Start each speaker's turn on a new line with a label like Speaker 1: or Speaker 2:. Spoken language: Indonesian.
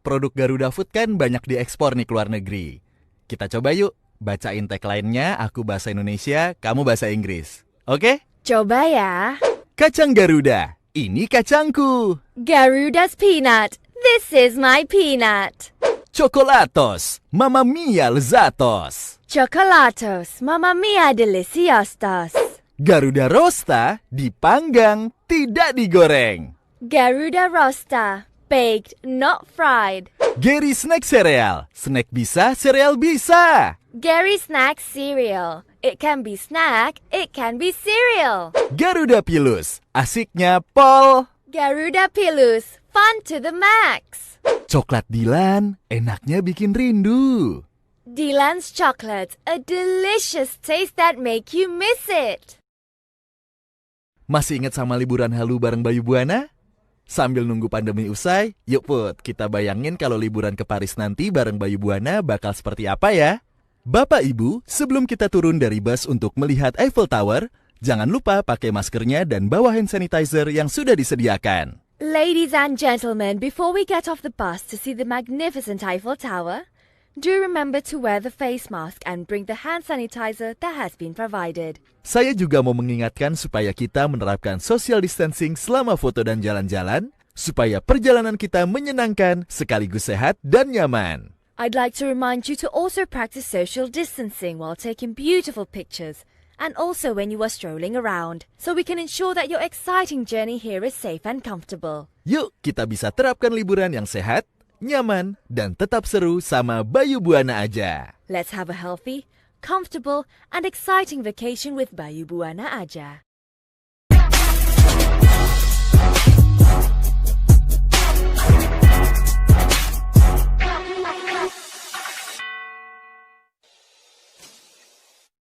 Speaker 1: produk Garuda Food kan banyak diekspor nih ke luar negeri. Kita coba yuk, bacain tagline-nya, aku bahasa Indonesia, kamu bahasa Inggris. Oke?
Speaker 2: Coba ya.
Speaker 1: Kacang Garuda, ini kacangku.
Speaker 2: Garuda's peanut. This is my peanut.
Speaker 1: Chocolatos, Mamma Mia lezatos.
Speaker 2: Chocolatos, mamma mia deliciostos.
Speaker 1: Garuda Rosta, dipanggang, tidak digoreng.
Speaker 2: Garuda Rosta, baked, not fried.
Speaker 1: Gary Snack Cereal, snack bisa, cereal bisa.
Speaker 2: Gary Snack Cereal. It can be snack, it can be cereal.
Speaker 1: Garuda Pilus, asiknya pol.
Speaker 2: Garuda Pilus, fun to the max.
Speaker 1: Coklat Dilan, enaknya bikin rindu.
Speaker 2: Dylan's chocolates, a delicious taste that make you miss it.
Speaker 1: Masih ingat sama liburan halu bareng Bayu Buana? Sambil nunggu pandemi usai, yuk Put, kita bayangin kalau liburan ke Paris nanti bareng Bayu Buana bakal seperti apa ya? Bapak Ibu, sebelum kita turun dari bus untuk melihat Eiffel Tower, jangan lupa pakai maskernya dan bawa hand sanitizer yang sudah disediakan.
Speaker 2: Ladies and gentlemen, before we get off the bus to see the magnificent Eiffel Tower, do remember to wear the face mask and bring the hand sanitizer that has been provided.
Speaker 1: Saya juga mau mengingatkan supaya kita menerapkan social distancing selama foto dan jalan-jalan, supaya perjalanan kita menyenangkan sekaligus sehat dan nyaman.
Speaker 2: I'd like to remind you to also practice social distancing while taking beautiful pictures, and also when you are strolling around, so we can ensure that your exciting journey here is safe and comfortable.
Speaker 1: Yuk, kita bisa terapkan liburan yang sehat, nyaman, dan tetap seru sama Bayu Buana aja.
Speaker 2: Let's have a healthy, comfortable, and exciting vacation with Bayu Buana Aja.